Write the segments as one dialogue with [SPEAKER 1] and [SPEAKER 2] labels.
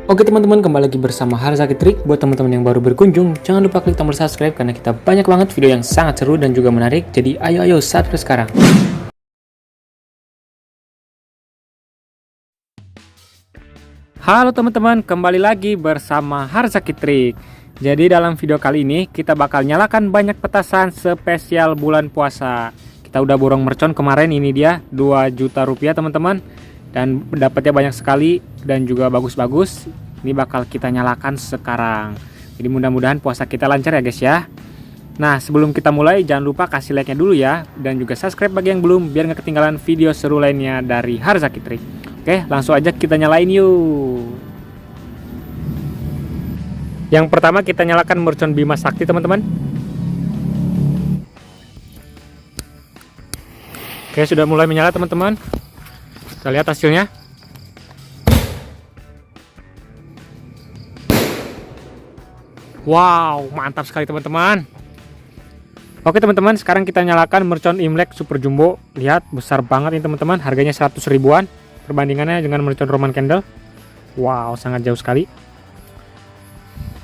[SPEAKER 1] Oke teman-teman, kembali lagi bersama Harzaki Trik. Buat teman-teman yang baru berkunjung, jangan lupa klik tombol subscribe karena kita banyak banget video yang sangat seru dan juga menarik. Jadi ayo subscribe sekarang. Halo teman-teman, kembali lagi bersama Harzaki Trik. Jadi dalam video kali ini kita bakal nyalakan banyak petasan spesial bulan puasa. Kita udah borong mercon kemarin, ini dia 2 juta rupiah teman-teman. Dan dapatnya banyak sekali dan juga bagus-bagus. Ini bakal kita nyalakan sekarang. Jadi mudah-mudahan puasa kita lancar ya guys ya. Nah sebelum kita mulai jangan lupa kasih like nya dulu ya. Dan juga subscribe bagi yang belum biar gak ketinggalan video seru lainnya dari Harzaki Trik. Oke langsung aja kita nyalain yuk. Yang pertama kita nyalakan mercon Bima Sakti teman-teman. Oke sudah mulai menyala teman-teman. Kita lihat hasilnya. Wow, mantap sekali teman-teman. Oke teman-teman, sekarang kita nyalakan mercon Imlek Super Jumbo. Lihat, besar banget ini teman-teman. Harganya 100 ribuan. Perbandingannya dengan mercon Roman Candle. Wow, sangat jauh sekali.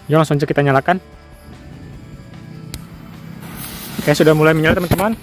[SPEAKER 1] Yuk langsung aja kita nyalakan. Oke, sudah mulai menyala teman-teman.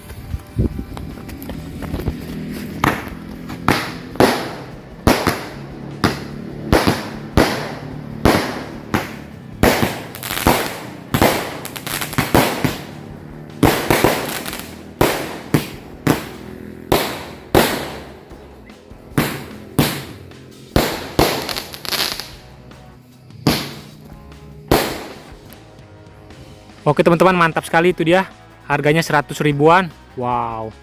[SPEAKER 1] Oke teman-teman, mantap sekali itu dia. Harganya 100 ribuan. Wow.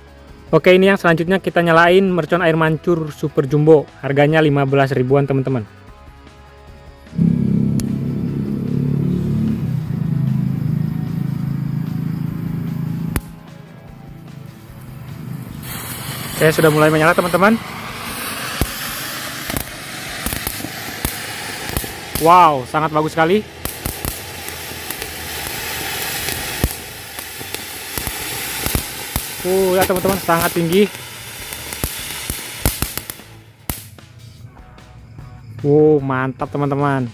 [SPEAKER 1] Oke, ini yang selanjutnya kita nyalain mercon air mancur Super Jumbo. Harganya 15 ribuan teman-teman. Oke, sudah mulai menyala teman-teman. Wow, sangat bagus sekali. Lihat teman-teman, sangat tinggi. Mantap teman-teman.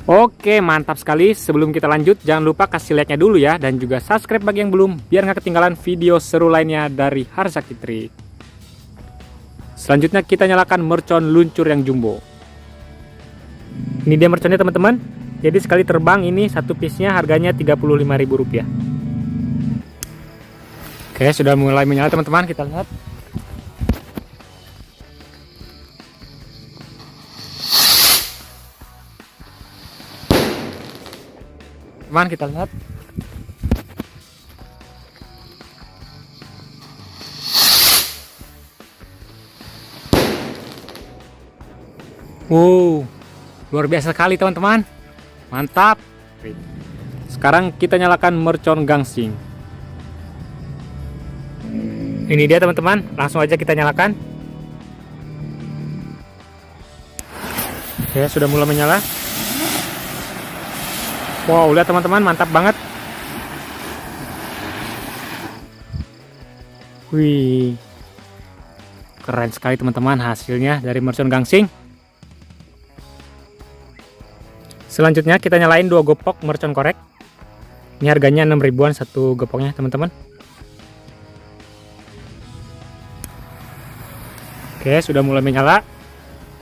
[SPEAKER 1] Oke, mantap sekali. Sebelum kita lanjut, jangan lupa kasih like-nya dulu ya. Dan juga subscribe bagi yang belum, biar nggak ketinggalan video seru lainnya dari Harzaki Trik. Selanjutnya kita nyalakan mercon luncur yang jumbo. Ini dia merconnya teman-teman. Jadi sekali terbang ini satu piece-nya harganya Rp35.000. Oke, sudah mulai menyala teman-teman, kita lihat. Teman, kita lihat. Luar biasa sekali teman-teman. Mantap. Sekarang kita nyalakan mercon gangsing. Ini dia teman-teman, langsung aja kita nyalakan. Oke, sudah mulai menyala. Wow, lihat teman-teman, mantap banget. Wih, keren sekali teman-teman hasilnya dari mercon gangsing. Selanjutnya kita nyalain 2 gopok mercon korek. Ini harganya 6 ribuan satu gopoknya teman-teman. Oke, sudah mulai menyala.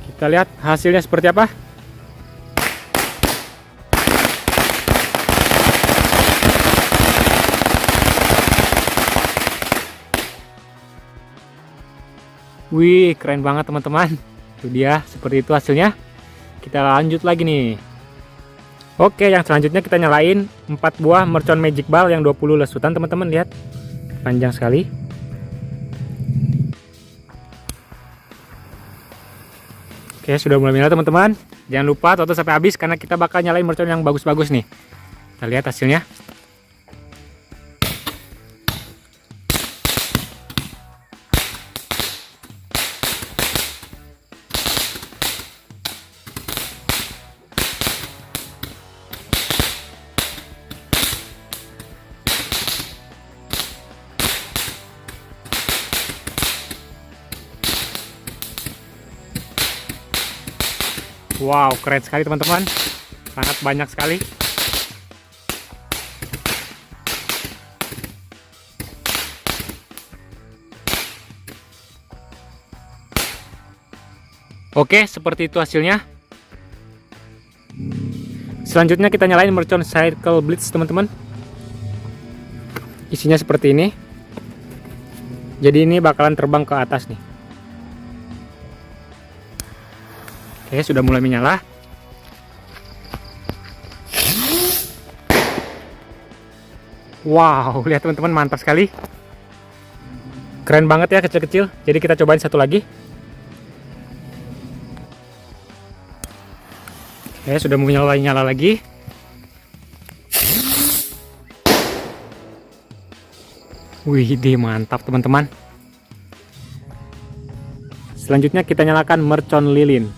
[SPEAKER 1] Kita lihat hasilnya seperti apa. Wih, keren banget teman-teman. Itu dia, seperti itu hasilnya. Kita lanjut lagi nih. Oke, yang selanjutnya kita nyalain 4 buah mercon magic ball yang 20 lesutan teman-teman. Lihat, panjang sekali. Oke, sudah mulai menyala teman-teman. Jangan lupa tonton sampai habis karena kita bakal nyalain mercon yang bagus-bagus nih. Kita lihat hasilnya. Wow, keren sekali teman-teman. Sangat banyak sekali. Oke, seperti itu hasilnya. Selanjutnya kita nyalain mercon Cycle Blitz teman-teman. Isinya seperti ini. Jadi ini bakalan terbang ke atas nih. Oke, sudah mulai menyala. Wow, lihat teman-teman, mantap sekali. Keren banget ya, kecil-kecil. Jadi kita cobain satu lagi. Oke, sudah mau nyala lagi. Wih, mantap teman-teman. Selanjutnya kita nyalakan mercon lilin.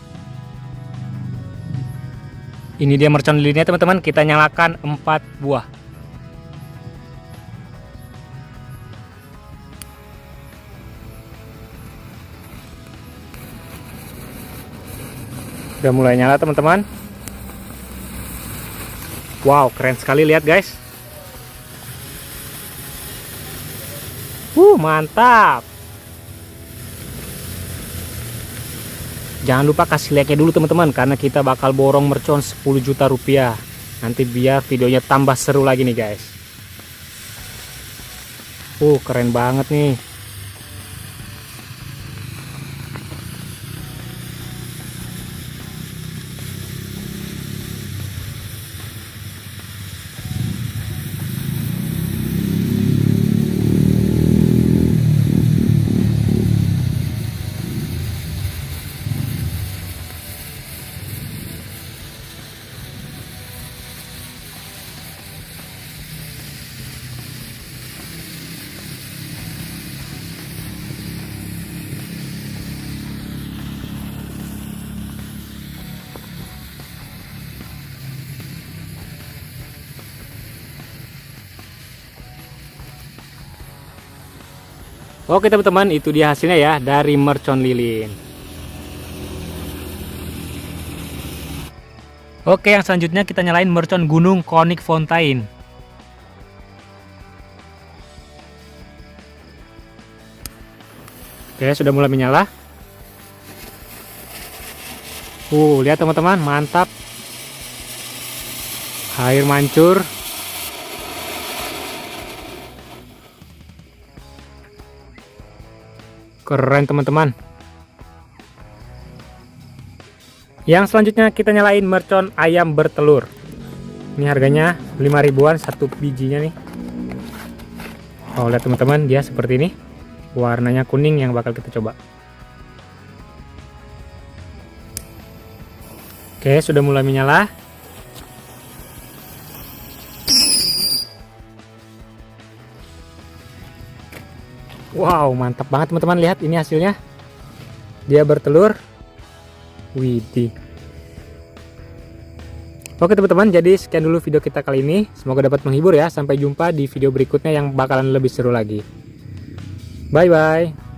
[SPEAKER 1] Ini dia mercon lilinnya teman-teman. Kita nyalakan 4 buah. Udah mulai nyala teman-teman. Wow, keren sekali, lihat guys. Mantap. Jangan lupa kasih like-nya dulu teman-teman, karena kita bakal borong mercon 10 juta rupiah. Nanti biar videonya tambah seru lagi nih guys. Keren banget nih. Oke teman-teman, itu dia hasilnya ya dari mercon lilin. Oke, yang selanjutnya kita nyalain mercon gunung Conic Fountain. Oke, sudah mulai menyala. Lihat teman-teman, mantap. Air mancur. Keren teman-teman. Yang selanjutnya kita nyalain mercon ayam bertelur. Ini harganya 5 ribuan satu bijinya nih. Lihat teman-teman, dia seperti ini. Warnanya kuning yang bakal kita coba. Oke, sudah mulai menyala. Wow, mantap banget teman-teman, lihat ini hasilnya. Dia bertelur. Widih. Oke teman-teman, jadi sekian dulu video kita kali ini. Semoga dapat menghibur ya. Sampai jumpa di video berikutnya yang bakalan lebih seru lagi. Bye bye.